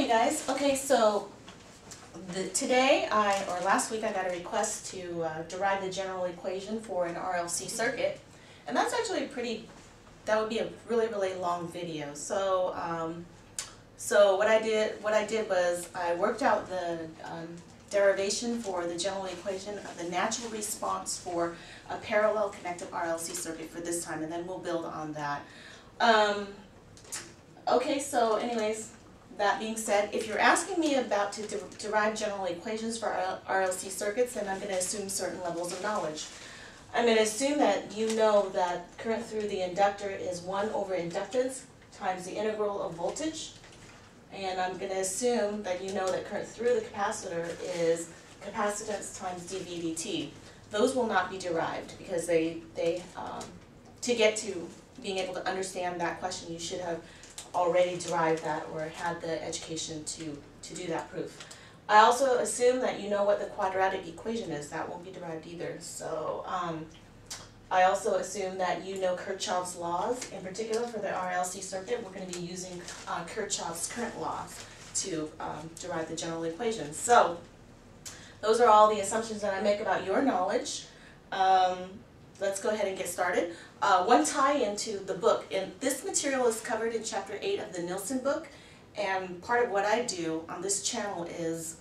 Hey guys, okay, so last week I got a request to derive the general equation for an RLC circuit, and that's actually that would be a really long video. So what I did was I worked out the derivation for the general equation of the natural response for a parallel connected RLC circuit for this time, and then we'll build on that. Okay, so anyways, that being said, if you're asking me about to derive general equations for RLC circuits, then I'm going to assume certain levels of knowledge. I'm going to assume that you know that current through the inductor is 1 over inductance times the integral of voltage. And I'm going to assume that you know that current through the capacitor is capacitance times dV dt. Those will not be derived because to get to being able to understand that question, you should have already derived that or had the education to do that proof. I also assume that you know what the quadratic equation is. That won't be derived either. So I also assume that you know Kirchhoff's laws. In particular for the RLC circuit, we're going to be using Kirchhoff's current laws to derive the general equation. So those are all the assumptions that I make about your knowledge. Let's go ahead and get started. One tie-in to the book, and this material is covered in Chapter 8 of the Nilsson book, and part of what I do on this channel is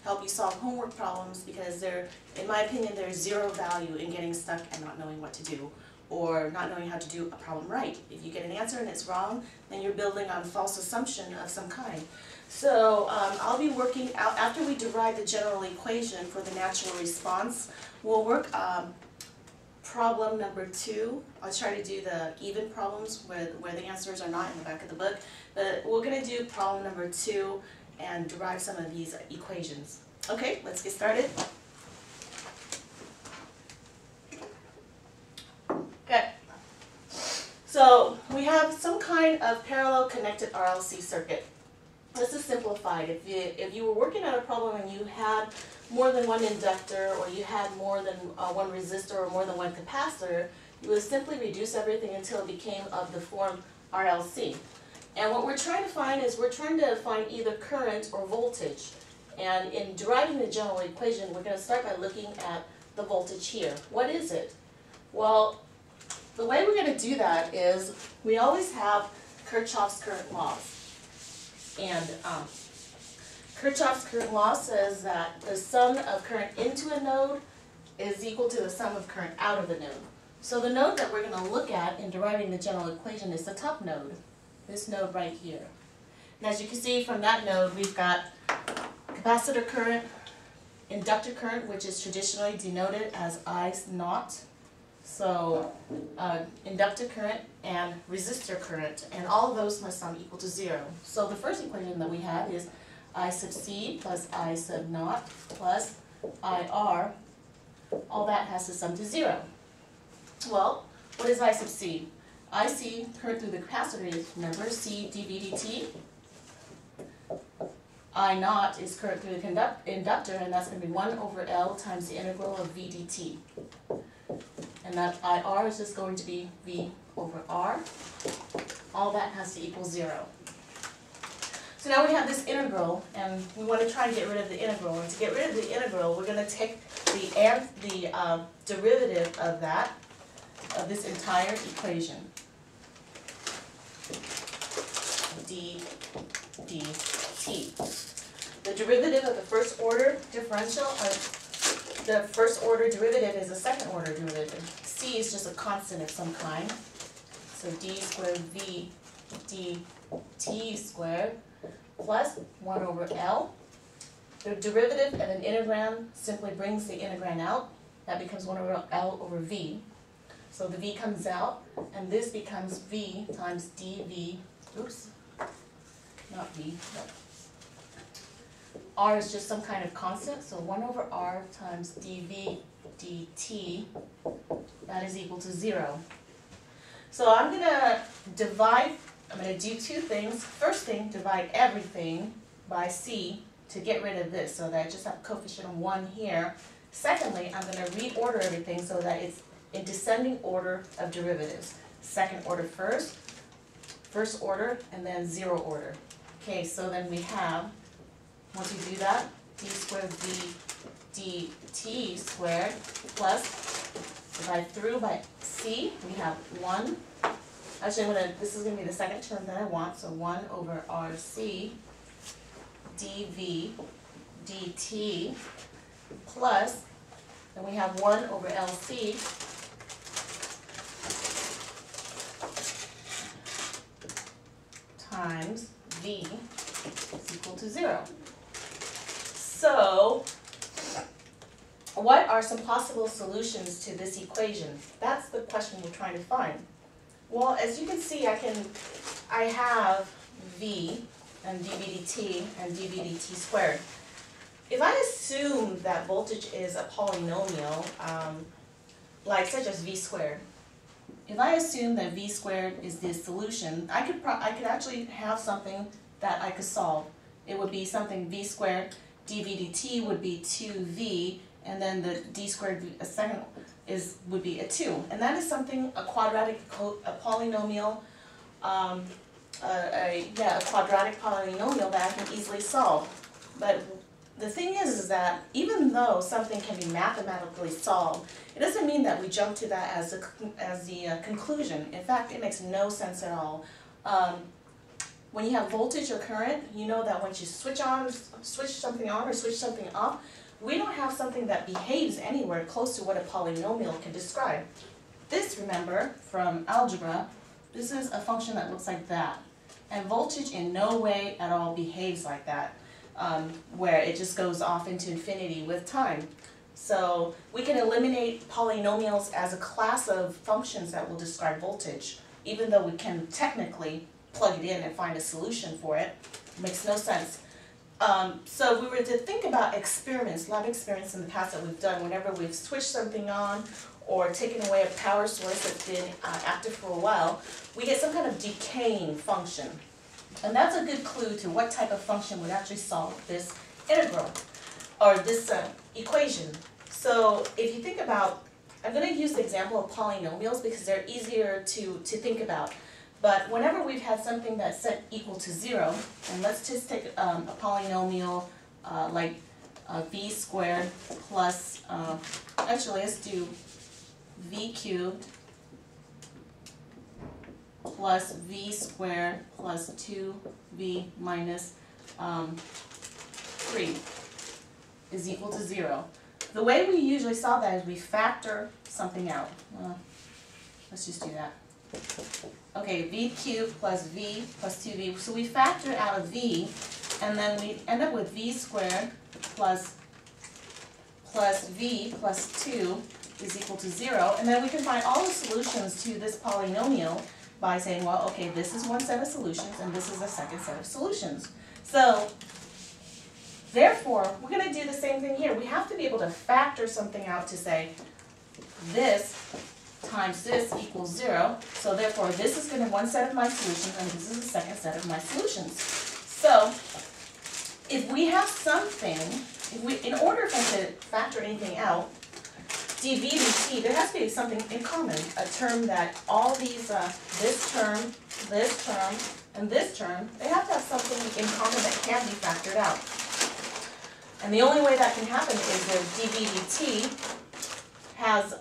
help you solve homework problems because in my opinion, there's zero value in getting stuck and not knowing what to do or not knowing how to do a problem right. If you get an answer and it's wrong, then you're building on false assumption of some kind. So I'll be working out, after we derive the general equation for the natural response, we'll work problem number 2. I'll try to do the even problems where the answers are not in the back of the book. But we're going to do problem number 2 and derive some of these equations. Okay, let's get started. Okay. So we have some kind of parallel connected RLC circuit. This is simplified. If you were working on a problem and you had more than one inductor, or you had more than one resistor or more than one capacitor, you would simply reduce everything until it became of the form RLC. And what we're trying to find is we're trying to find either current or voltage. And in deriving the general equation, we're going to start by looking at the voltage here. What is it? Well, the way we're going to do that is we always have Kirchhoff's current laws. And Kirchhoff's current law says that the sum of current into a node is equal to the sum of current out of the node. So the node that we're going to look at in deriving the general equation is the top node, this node right here. And as you can see from that node, we've got capacitor current, inductor current, which is traditionally denoted as I0. So inductor current and resistor current, and all of those must sum equal to 0. So the first equation that we have is I sub c plus I sub naught plus IR, all that has to sum to 0. Well, what is I sub c? IC, current through the capacitor, is, remember, C dV dt. I naught is current through the inductor, and that's going to be 1 over L times the integral of V dt. And that IR is just going to be V over R. All that has to equal 0. So now we have this integral, and we want to try and get rid of the integral. And to get rid of the integral, we're going to take the derivative of this entire equation, dt. The derivative of the first order differential, the first order derivative is a second order derivative. C is just a constant of some kind. So d squared v dt squared plus 1 over L. The derivative of an integrand simply brings the integrand out. That becomes 1 over L over V. So the V comes out, and this becomes V times dV, oops, not V, but R is just some kind of constant, so 1 over R times dV dt, that is equal to 0. So I'm going to do 2 things. First thing, divide everything by C to get rid of this, so that I just have coefficient of 1 here. Secondly, I'm going to reorder everything so that it's in descending order of derivatives. Second order first, first order, and then 0 order. Okay, so then we have, once we do that, d squared v dt squared plus, divide through by c, we have 1. Actually, this is going to be the second term that I want, so 1 over RC dv dt plus, then we have 1 over LC times v is equal to 0. So, what are some possible solutions to this equation? That's the question we're trying to find. Well, as you can see, I have v and dv dt and dv dt squared. If I assume that voltage is a polynomial, like such as v squared, if I assume that v squared is the solution, I could actually have something that I could solve. It would be something v squared, dv dt would be 2v, and then the d squared second would be a 2. And that is something, a quadratic, a polynomial, a quadratic polynomial that I can easily solve. But the thing is that even though something can be mathematically solved, it doesn't mean that we jump to that as the conclusion. In fact, it makes no sense at all. When you have voltage or current, you know that once you switch something on or switch something off, we don't have something that behaves anywhere close to what a polynomial can describe. This, remember, from algebra, this is a function that looks like that. And voltage in no way at all behaves like that, where it just goes off into infinity with time. So we can eliminate polynomials as a class of functions that will describe voltage, even though we can technically plug it in and find a solution for it. It makes no sense. So if we were to think about experiments, a lot of experiments in the past that we've done, whenever we've switched something on or taken away a power source that's been active for a while, we get some kind of decaying function. And that's a good clue to what type of function would actually solve this integral, or this equation. So if you think about, I'm going to use the example of polynomials because they're easier to think about. But whenever we've had something that's set equal to 0, and let's just take a polynomial like v squared plus, actually let's do v cubed plus v squared plus 2v minus 3 is equal to 0. The way we usually solve that is we factor something out. Let's just do that. Okay, v cubed plus v plus 2v. So we factor out of v, and then we end up with v squared plus v plus 2 is equal to 0. And then we can find all the solutions to this polynomial by saying, well, okay, this is one set of solutions, and this is a second set of solutions. So, therefore, we're going to do the same thing here. We have to be able to factor something out to say, this times this equals 0. So therefore, this is going to be one set of my solutions, and this is the second set of my solutions. So, if we have something, in order for us to factor anything out, dv dt, there has to be something in common, a term that all these, this term, and this term, they have to have something in common that can be factored out. And the only way that can happen is that dv dt has,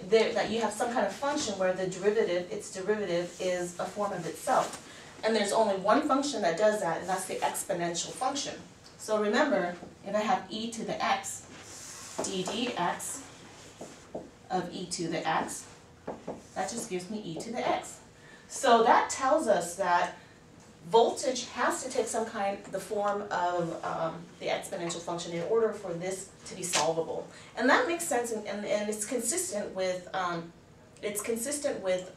that you have some kind of function where the derivative, its derivative is a form of itself. And there's only one function that does that, and that's the exponential function. So remember, if I have e to the x, d dx of e to the x, that just gives me e to the x. So that tells us that voltage has to take some kind, the form of the exponential function in order for this to be solvable. And that makes sense, and it's consistent with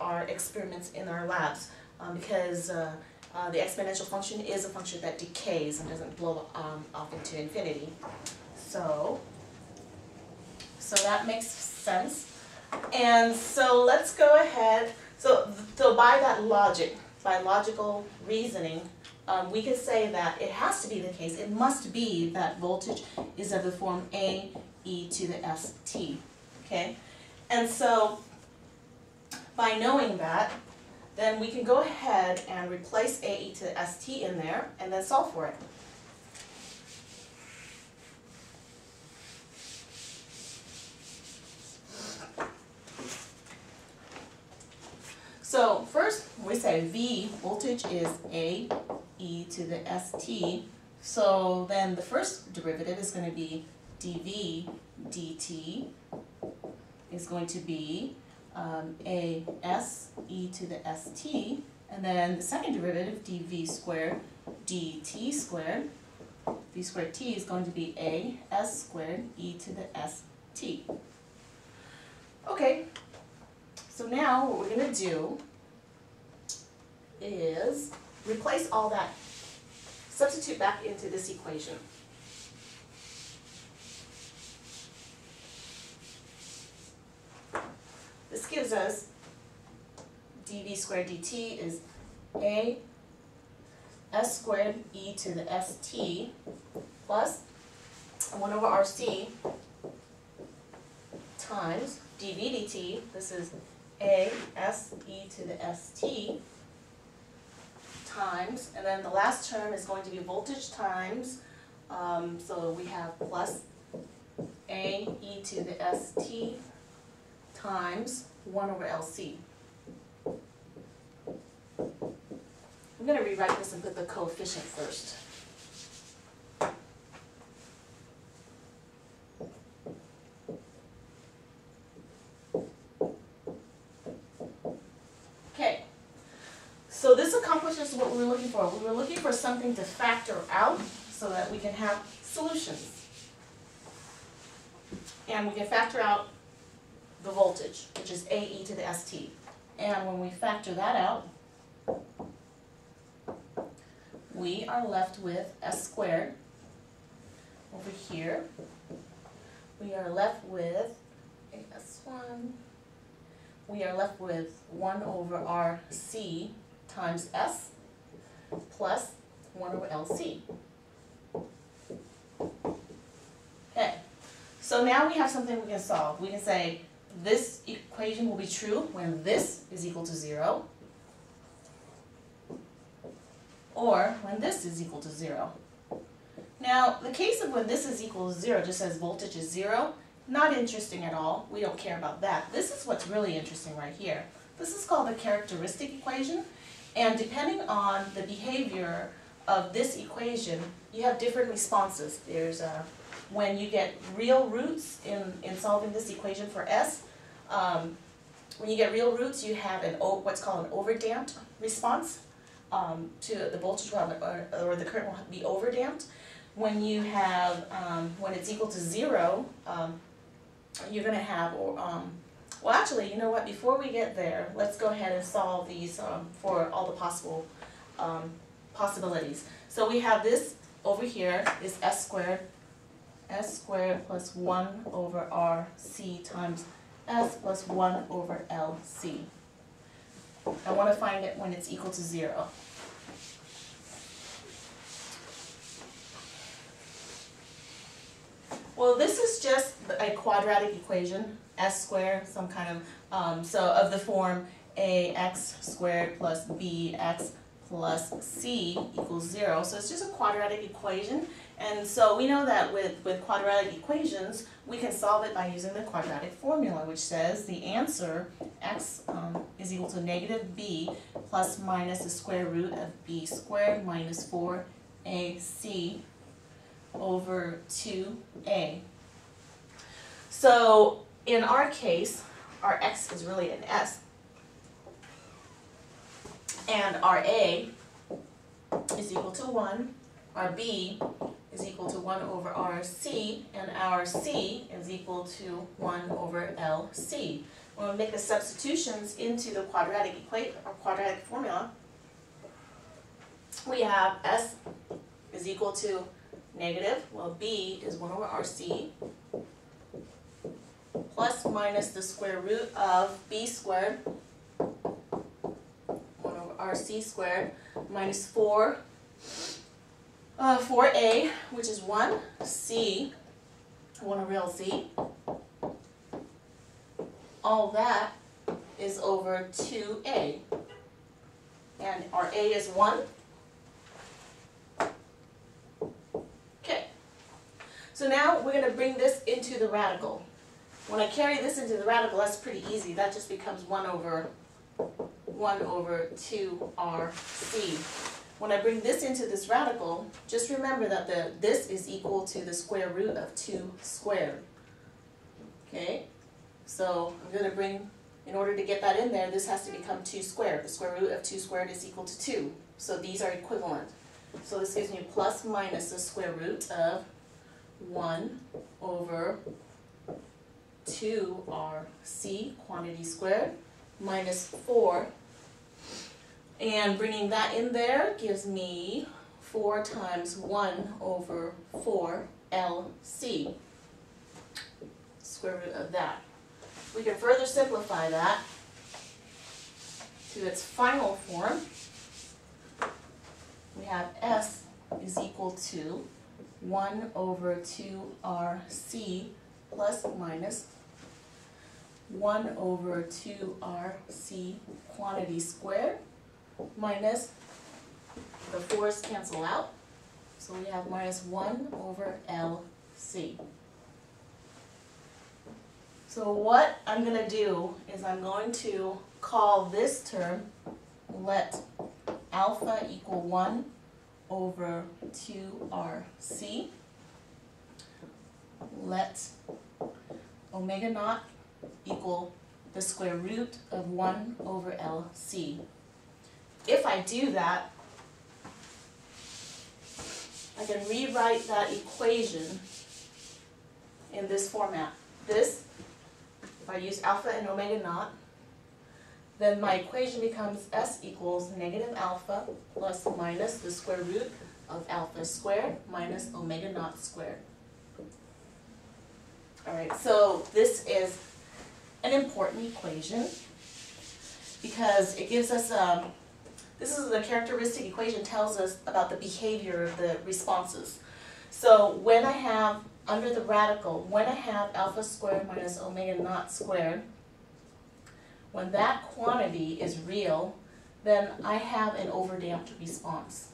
our experiments in our labs, because the exponential function is a function that decays and doesn't blow off into infinity. So that makes sense. And so let's go ahead. So by that logic, by logical reasoning, we could say that it has to be the case, it must be that voltage is of the form A e to the st, okay? And so, by knowing that, then we can go ahead and replace AE to the ST in there and then solve for it. So first, we say V voltage is AE to the ST. So then the first derivative is going to be dV dt is going to be AS e to the ST. And then the second derivative, dV squared dt squared, V squared t is going to be AS squared e to the ST. Okay. So now what we're going to do is replace all that, substitute back into this equation. This gives us dV squared dt is A S squared e to the ST plus 1 over RC times dV dt, this is A S e to the ST times, and then the last term is going to be voltage times, so we have plus A e to the ST times 1 over LC. I'm going to rewrite this and put the coefficient first. Okay, so this accomplishes what we were looking for. We were looking for something to factor out so that we can have solutions. And we can factor out the voltage, which is AE to the ST. And when we factor that out, we are left with S squared over here. We are left with S1. We are left with 1 over RC times S plus 1 over LC. Okay, so now we have something we can solve. We can say this equation will be true when this is equal to 0, or when this is equal to 0. Now, the case of when this is equal to 0 just says voltage is 0, not interesting at all. We don't care about that. This is what's really interesting right here. This is called the characteristic equation, and depending on the behavior of this equation, you have different responses. There's when you get real roots in solving this equation for S, when you get real roots, you have what's called an overdamped response to the voltage, or the current will be overdamped. When you have, when it's equal to 0, you're going to have, well actually, you know what, before we get there, let's go ahead and solve these for all the possible possibilities. So we have this over here is S squared plus 1 over RC times S plus 1 over LC. I want to find it when it's equal to 0. Well, this is just a quadratic equation, S squared, some kind of, so of the form AX squared plus BX plus C equals 0. So it's just a quadratic equation. And so we know that with quadratic equations, we can solve it by using the quadratic formula, which says the answer, x is equal to negative b plus minus the square root of b squared minus 4ac over 2a. So in our case, our x is really an s, and our a is equal to 1, our b is equal to 1 over RC, and our C is equal to 1 over LC. When we make the substitutions into the quadratic equation or quadratic formula, we have S is equal to negative, well B is 1 over RC, plus minus the square root of B squared, 1 over RC squared, minus 4a, which is 1, C, 1 over LC. All that is over 2a. A is 1. Okay. So now we're going to bring this into the radical. When I carry this into the radical, that's pretty easy. That just becomes 1 over 2RC. When I bring this into this radical, just remember that this is equal to the square root of 2 squared. Okay? So I'm going to bring, in order to get that in there, this has to become 2 squared. The square root of 2 squared is equal to 2. So these are equivalent. So this gives me plus minus the square root of 1 over 2RC, quantity squared, minus 4. And bringing that in there gives me 4 times 1 over 4LC, square root of that. We can further simplify that to its final form. We have S is equal to 1 over 2RC plus minus 1 over 2RC quantity squared minus the 4's cancel out. So we have minus 1 over LC. So what I'm going to do is I'm going to call this term, let alpha equal 1 over 2RC. Let omega naught equal the square root of 1 over LC. If I do that, I can rewrite that equation in this format. This, if I use alpha and omega naught, then my equation becomes S equals negative alpha plus minus the square root of alpha squared minus omega naught squared. Alright, so this is an important equation because it gives us, this is the characteristic equation, tells us about the behavior of the responses. So when I have, under the radical, when I have alpha squared minus omega naught squared, when that quantity is real, then I have an overdamped response.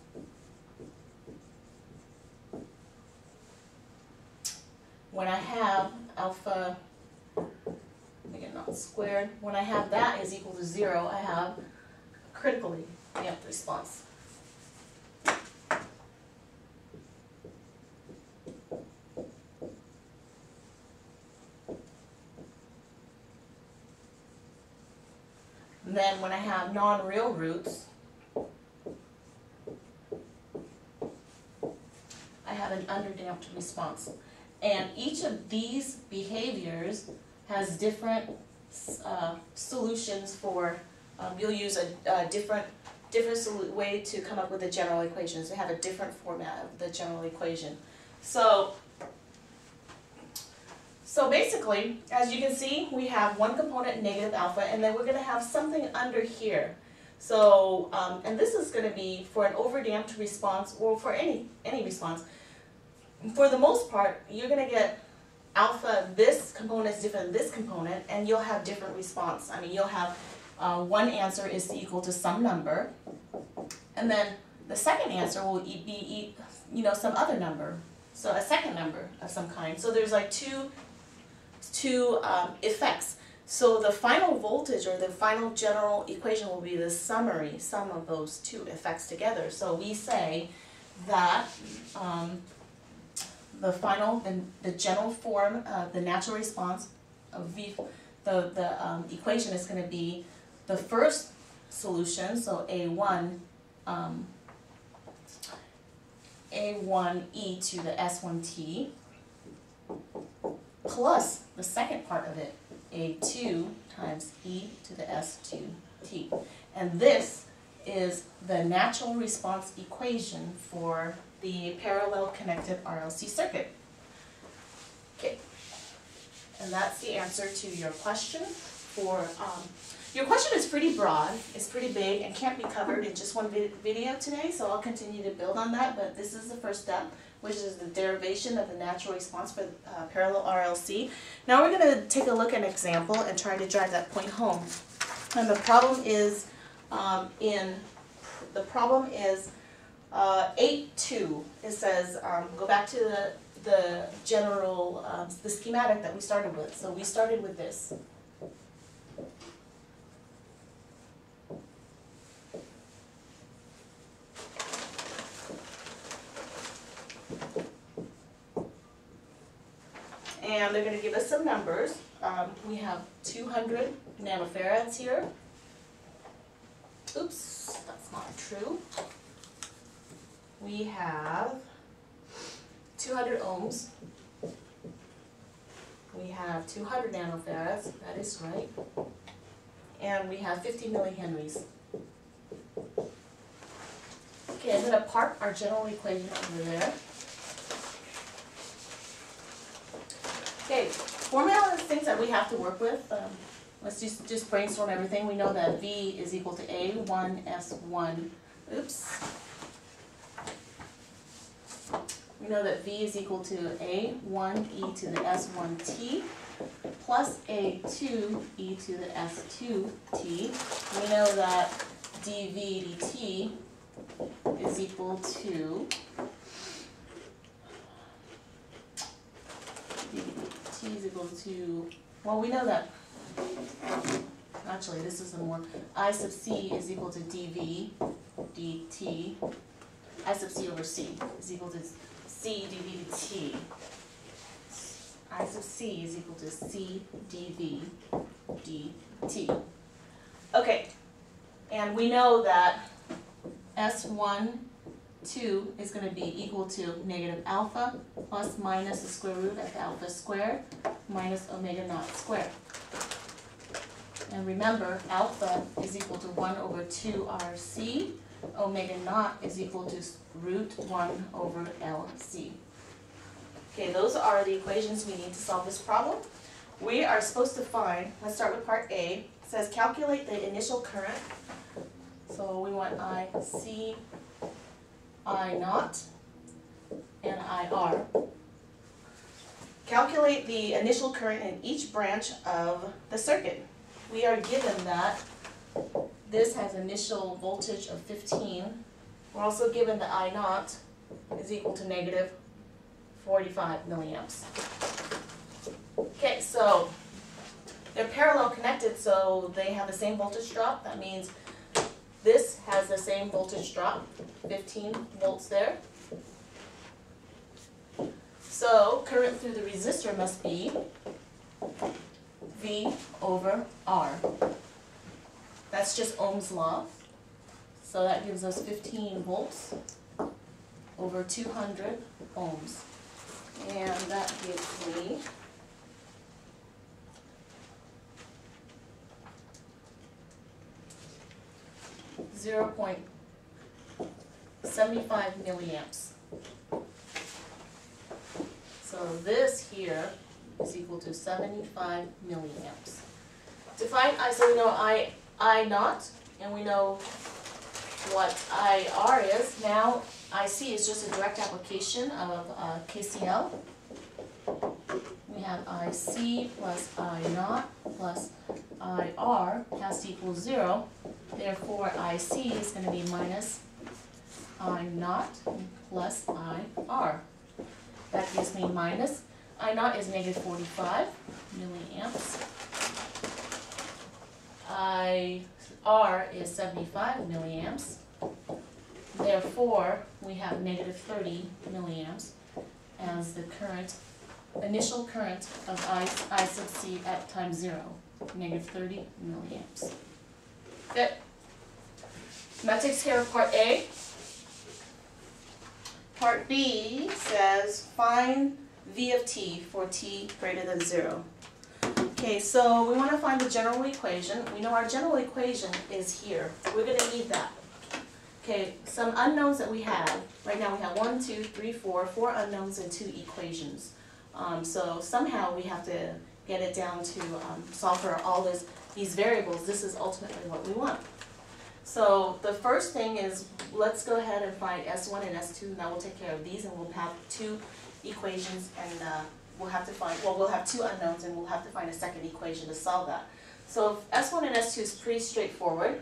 When I have alpha omega naught squared, when I have that is equal to 0, I have a critically damped response. And then when I have non-real roots, I have an underdamped response. And each of these behaviors has different solutions for, you'll use a different way to come up with the general equations. They have a different format of the general equation. So basically, as you can see, we have one component, negative alpha, and then we're going to have something under here. So, and this is going to be for an overdamped response, or for any response. For the most part, you're going to get alpha, this component is different than this component, and you'll have different response. I mean, you'll have one answer is equal to some number, and then the second answer will be, some other number. So a second number of some kind. So there's like two effects. So the final voltage or the final general equation will be the sum of those two effects together. So we say that the general form of the natural response of V, the equation is going to be the first solution, so A1 e to the S1t, plus the second part of it, A2 times e to the S2t. And this is the natural response equation for the parallel connected RLC circuit. Okay, and that's the answer to your question. Your question is pretty broad, it's pretty big, and can't be covered in just one video today, so I'll continue to build on that, but this is the first step, which is the derivation of the natural response for parallel RLC. Now we're going to take a look at an example and try to drive that point home. And the problem is in The problem is 8.2. It says, go back to the general, the schematic that we started with. So we started with this. And they're going to give us some numbers. We have 200 nanofarads here. Oops, that's not true. We have 200 ohms. We have 200 nanofarads, that is right. And we have 50 millihenries. Okay, I'm going to park our general equation over there. Okay, formula is things that we have to work with. Let's just brainstorm everything. We know that V is equal to A1S1. Oops. We know that V is equal to A1e to the S1t plus A2e to the S2t. We know that dV dt is equal to T is equal to, well, we know that, actually this is the more, I sub C is equal to dV dt, I sub C over C is equal to C dV dt. I sub C is equal to C dV dt. Okay, and we know that S1, 2 is going to be equal to negative alpha plus minus the square root of alpha squared minus omega naught squared. And remember, alpha is equal to 1 over 2 RC. Omega naught is equal to root 1 over LC. Okay, those are the equations we need to solve this problem. We are supposed to find, let's start with part A. It says calculate the initial current. So we want IC, I naught, and IR. Calculate the initial current in each branch of the circuit. We are given that this has initial voltage of 15. We're also given that I naught is equal to negative 45 milliamps. Okay, so they're parallel connected, so they have the same voltage drop. That means this has the same voltage drop, 15 volts there. So current through the resistor must be V over R. That's just Ohm's law. So that gives us 15 volts over 200 ohms. And that gives me 0.75 milliamps. So this here is equal to 75 milliamps. To find I, so we know I naught, and we know what IR is. Now IC is just a direct application of KCL. We have IC plus I naught plus IR has to equal 0. Therefore, IC is going to be minus I naught plus IR. That gives me minus, I naught is negative 45 milliamps. IR is 75 milliamps. Therefore, we have negative 30 milliamps as the current, initial current of I sub C at time 0, negative 30 milliamps. Good. That takes care of part A. Part B says find V of t for t greater than 0. Okay, so we want to find the general equation. We know our general equation is here. We're going to need that. Okay, some unknowns that we have. Right now we have 1, 2, 3, 4 unknowns and 2 equations. So somehow we have to get it down to solve for all these variables. This is ultimately what we want. So the first thing is, let's go ahead and find S1 and S2, and that will take care of these, and we'll have 2 equations, and we'll have to find, well, we'll have 2 unknowns, and we'll have to find a second equation to solve that. So S1 and S2 is pretty straightforward.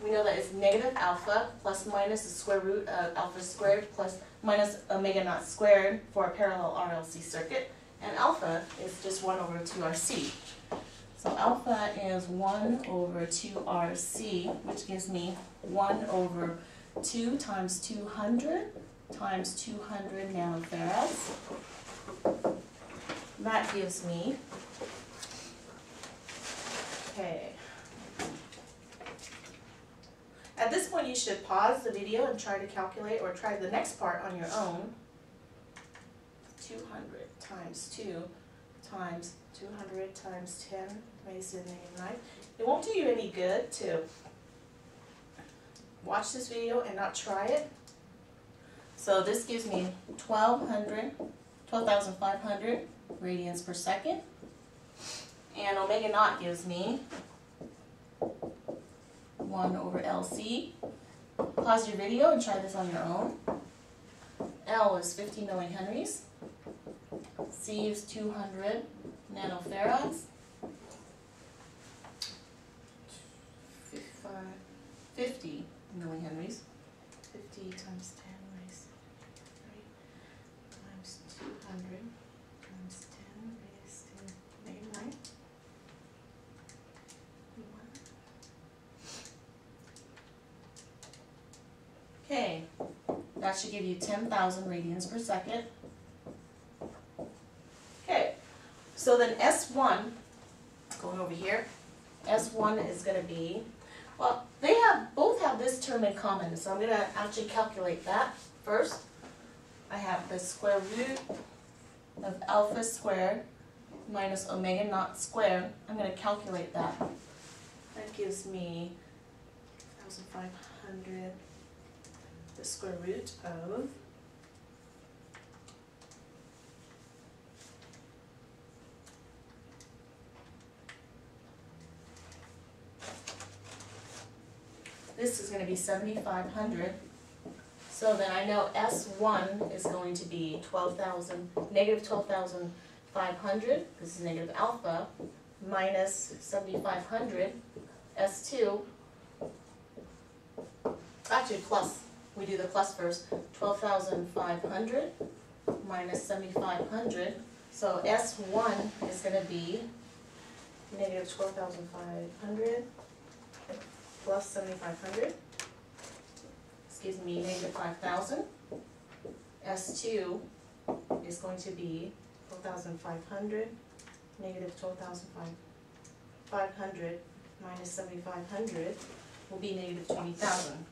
we know that it's negative alpha plus minus the square root of alpha squared plus minus omega naught squared for a parallel RLC circuit. And alpha is just 1 over 2RC. So alpha is 1 over 2RC, which gives me 1 over 2 times 200 times 200 nanofarads. That gives me, okay. At this point you should pause the video and try to calculate or try the next part on your own. 200 times 2 times 200 times 10 raised to the negative 9. It won't do you any good to watch this video and not try it. So this gives me 12,500 radians per second. And omega naught gives me 1 over LC. Pause your video and try this on your own. L is 50 millihenries. C is 200 nanofarads. 50 millihenries. 50 times 10 raised to 3 times 200 times 10 raised to negative 9. Okay, that should give you 10,000 radians per second. Okay, so then S1, going over here, S1 is going to be, well, they both have this term in common, so I'm going to actually calculate that first. I have the square root of alpha squared minus omega naught squared. I'm going to calculate that. That gives me 1,500, the square root of this is going to be 7,500. So then I know S1 is going to be negative 12,500. This is negative alpha minus 7,500. S2, actually plus. We do the plus first. 12,500 minus 7,500. So S1 is going to be negative 12,500 plus 7,500. This gives me negative 5,000. S2 is going to be 12,500 negative 12,500 minus 7,500 will be negative 20,000.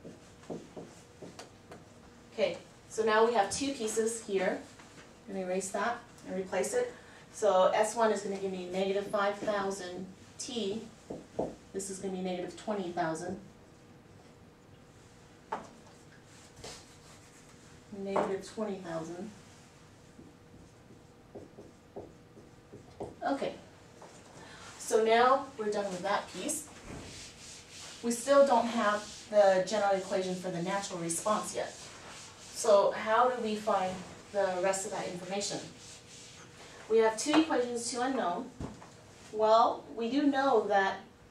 Okay, so now we have two pieces here. I'm going to erase that and replace it. So S1 is going to give me negative 5,000 T. This is going to be negative 20,000. Negative 20,000. Okay, so now we're done with that piece. We still don't have the general equation for the natural response yet. So how do we find the rest of that information? We have two equations, two unknown. Well, we do know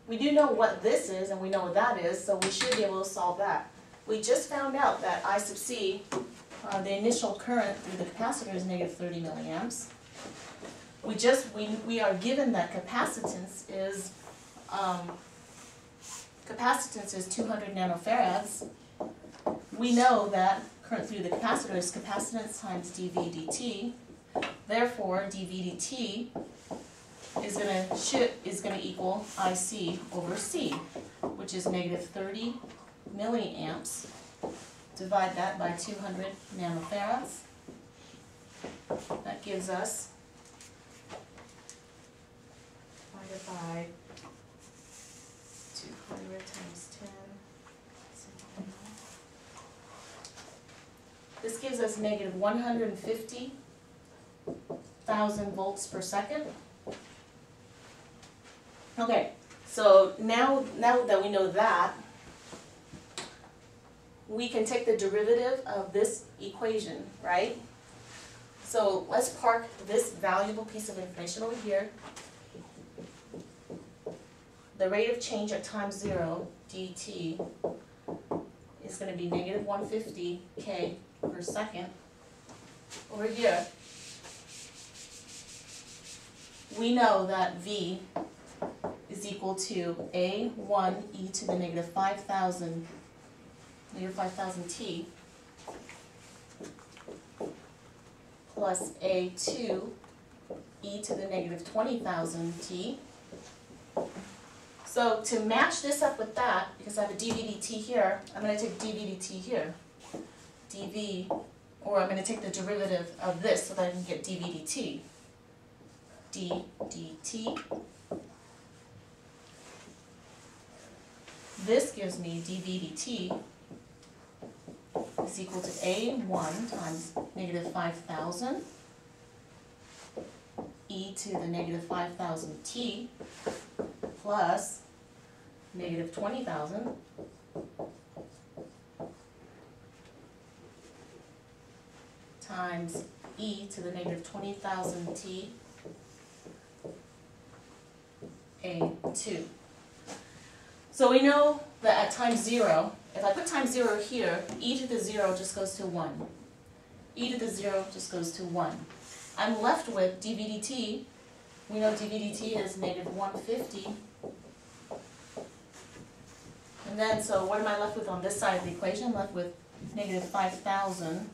what this is and we know what that is, so we should be able to solve that. We just found out that I sub C, the initial current through the capacitor is negative 30 milliamps. We are given that capacitance is 200 nanofarads. We know that current through the capacitor is capacitance times dV dt. Therefore, dV dt is going to equal IC over C, which is negative 30 milliamps. Divide that by 200 nanofarads. That gives us, divided by 200 times 10. This gives us negative 150,000 volts per second. Okay, so now that we know that, we can take the derivative of this equation, right? So let's park this valuable piece of information over here. the rate of change at time 0, dt, is going to be negative 150 k per second. Over here, we know that v is equal to a1 e to the negative 5,000 t plus a2 e to the negative 20,000 t. So to match this up with that, because I have a dv dt here, I'm going to take dv dt here, dv, or I'm going to take the derivative of this so that I can get dv dt, d dt. This gives me dv dt is equal to a1 times negative 5,000 e to the negative 5,000 t plus negative 20,000 times e to the negative 20,000 t a2. So we know that at time 0, if I put time 0 here, e to the 0 just goes to 1. E to the 0 just goes to 1. I'm left with dv dt. We know dv dt is negative 150. And then, so what am I left with on this side of the equation? I'm left with negative 5,000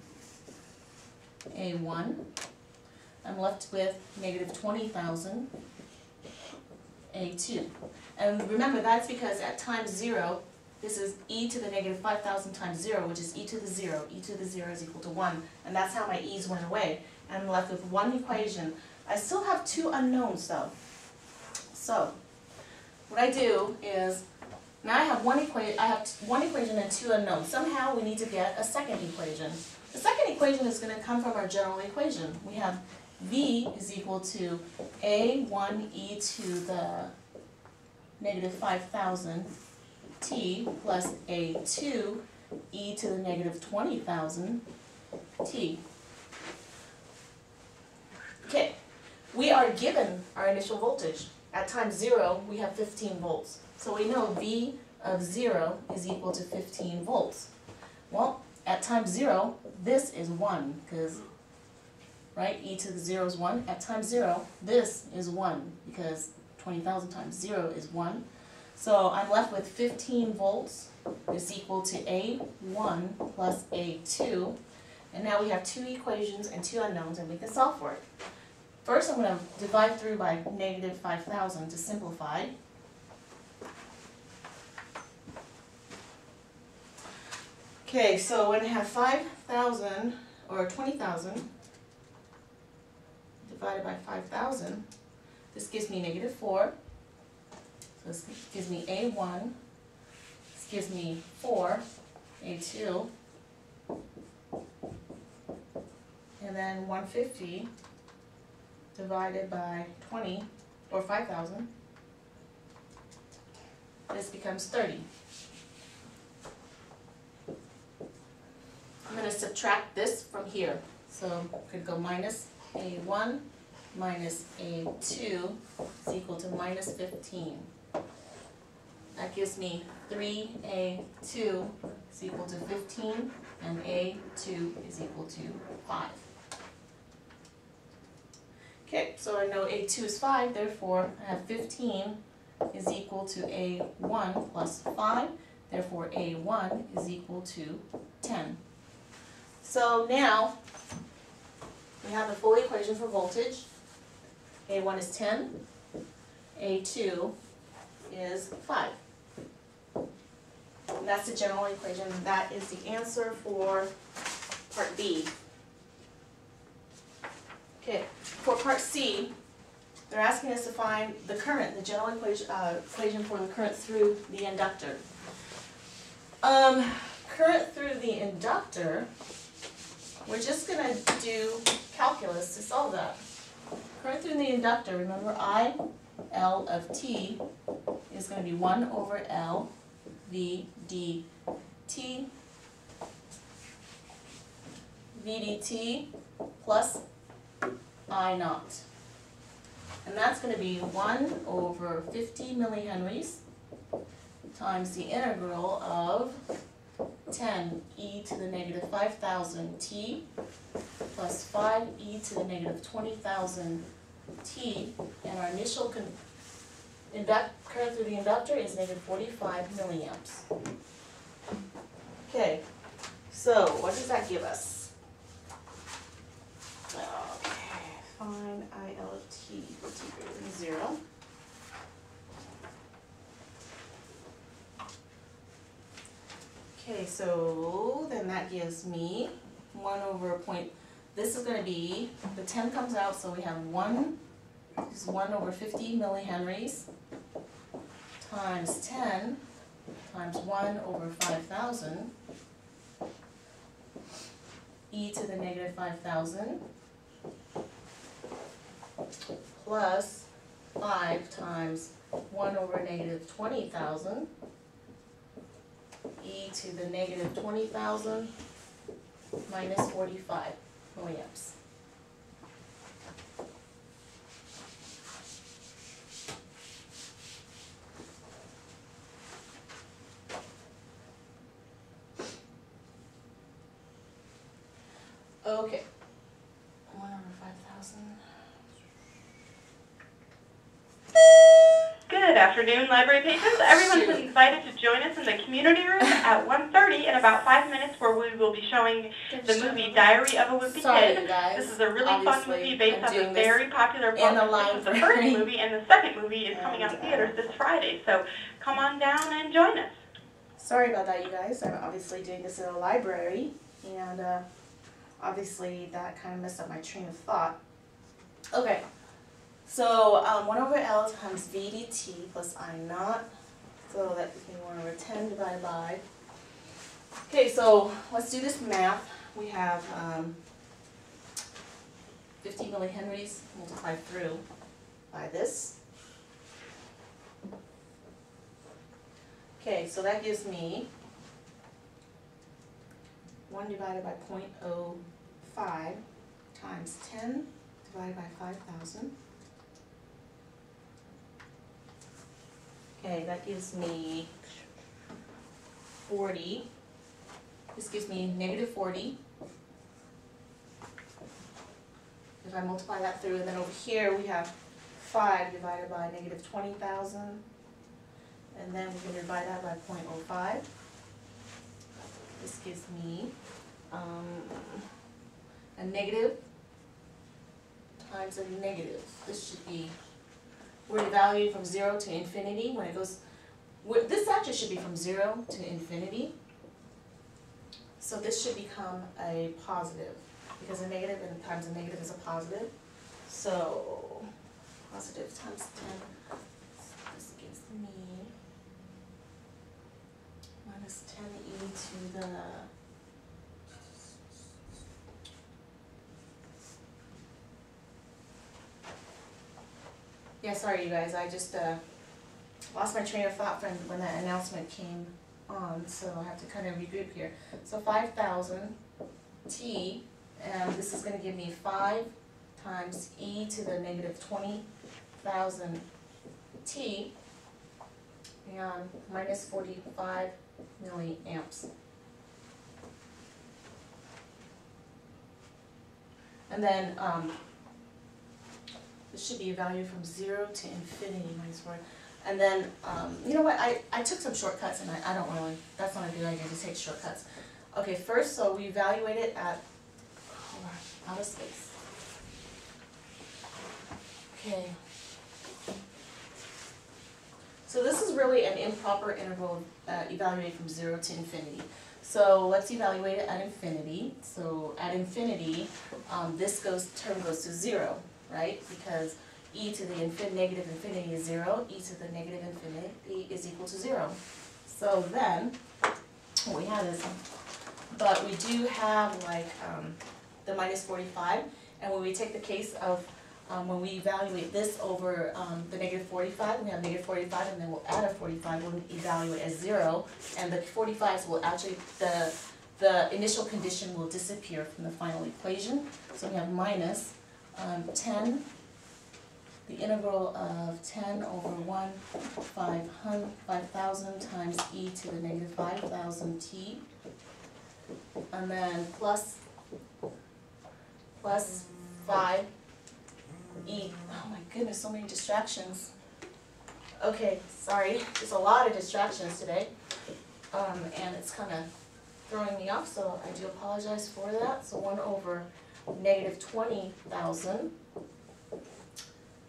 a1. I'm left with negative 20,000 a2. And remember, that's because at time 0, this is e to the negative 5,000 times 0, which is e to the 0. E to the 0 is equal to 1. And that's how my e's went away. And I'm left with one equation. I still have two unknowns, though. So what I do is, now I have one equation and two unknowns. Somehow we need to get a second equation. The second equation is going to come from our general equation. We have v is equal to a1 e to the negative 5,000 t plus a2 e to the negative 20,000 t. Okay, we are given our initial voltage. At time 0, we have 15 volts. So we know V of 0 is equal to 15 volts. Well, at time 0, this is 1, because, right, e to the 0 is 1. At time 0, this is 1, because 20,000 times 0 is 1. So I'm left with 15 volts is equal to A1 plus A2. And now we have two equations and two unknowns, and we can solve for it. First, I'm going to divide through by negative 5,000 to simplify. Okay, so when I have 5,000, or 20,000, divided by 5,000, this gives me negative 4. So this gives me A1, this gives me 4, A2, and then 150 divided by 20, or 5,000, this becomes 30. I'm going to subtract this from here. So I could go minus A1 minus A2 is equal to minus 15. That gives me 3A2 is equal to 15, and A2 is equal to 5. Okay, so I know A2 is 5, therefore I have 15 is equal to A1 plus 5, therefore A1 is equal to 10. So now we have the full equation for voltage. A1 is 10, A2 is 5. And that's the general equation. That is the answer for part B. Okay, for part C, they're asking us to find the current, the general equation for the current through the inductor. Current through the inductor, we're just going to do calculus to solve that. Current through the inductor, remember I, L of T is going to be 1 over L V dt, V dt plus I naught. And that's going to be 1 over 50 millihenries times the integral of 10 e to the negative 5,000 t plus 5 e to the negative 20,000 t, and our initial current through the inductor is negative 45 milliamps. Okay, so what does that give us? Okay, find ILT for t greater than 0. Okay, so then that gives me 1 over a point. This is going to be, the 10 comes out, so we have 1 is 1 over 50 millihenries times 10 times 1 over 5,000 e to the negative 5,000 plus 5 times 1 over negative 20,000 e to the negative 20,000 minus 45 milliamps. Okay, 1 over 5,000. Good afternoon, library patrons. Everyone's been invited to join us in the community room at 1:30 in about 5 minutes, where we will be showing the movie Diary of a Wimpy Kid. This is a really fun movie based on the very popular book. This is the first movie, and the second movie is coming out in theaters this Friday. So come on down and join us. Sorry about that, you guys. I'm obviously doing this in a library, and obviously that kind of messed up my train of thought. Okay. So 1 over L times V dt plus I naught, so that gives me 1 over 10 divided by. Okay, so let's do this math. We have 50 millihenries multiplied through by this. Okay, so that gives me 1 divided by 0.05 times 10 divided by 5,000. Okay, that gives me 40. This gives me negative 40. If I multiply that through, and then over here we have 5 divided by negative 20,000. And then we can divide that by 0.05. This gives me a negative times a negative. This should be, we're evaluating from 0 to infinity. When it goes, this actually should be from 0 to infinity. So this should become a positive, because a negative and times a negative is a positive. So positive times 10, this gives me minus 10e to the sorry you guys, I just lost my train of thought when that announcement came on, so I have to kind of regroup here. So 5,000 t, and this is going to give me 5 times e to the negative 20,000 t, and minus 45 milliamps. And then this should be a value from 0 to infinity minus 4. And then, you know what, I took some shortcuts, and I don't really, that's not a good idea to take shortcuts. Okay, first, so we evaluate it at, hold on, out of space. Okay. So this is really an improper interval evaluated from 0 to infinity. So let's evaluate it at infinity. So at infinity, this term goes to 0, right? Because e to the negative infinity is 0, e to the negative infinity is equal to 0. So then, what we have is, but we do have like the minus 45, and when we take the case of when we evaluate this over the negative 45, we have negative 45, and then we'll add a 45, we'll evaluate as 0, and the 45s will actually, the initial condition will disappear from the final equation. So we have minus 10 the integral of 10 over 1 5,000 times e to the negative 5,000 t, and then plus 5 e. Oh my goodness, so many distractions. Okay, sorry, there's a lot of distractions today, and it's kind of throwing me off, so I do apologize for that. So 1 over negative 20,000,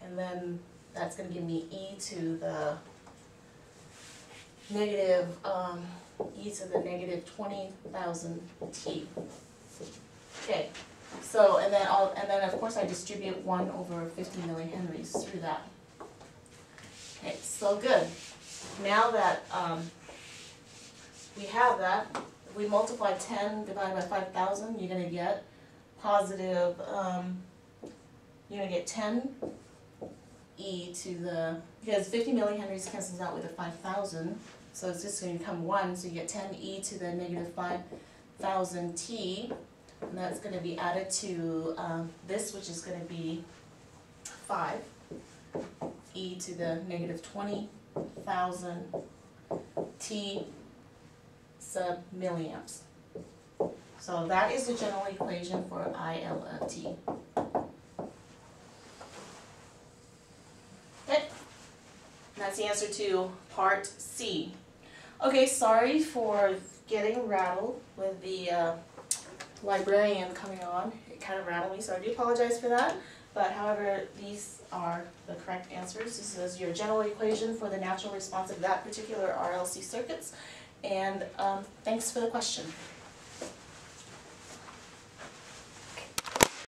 and then that's going to give me e to the negative 20,000 t. Okay, so and then of course I distribute 1 over 50 millihenries through that. Okay, so good. Now that we have that, if we multiply 10 divided by 5,000, you're going to get positive, you're going to get 10 e to the, because 50 millihenries cancels out with the 5,000, so it's just going to become 1, so you get 10 e to the negative 5,000 t, and that's going to be added to this, which is going to be 5 e to the negative 20,000 t sub milliamps. So that is the general equation for IL of T. Okay, that's the answer to part C. Okay, sorry for getting rattled with the librarian coming on. It kind of rattled me, so I do apologize for that. But however, these are the correct answers. This is your general equation for the natural response of that particular RLC circuits. And thanks for the question.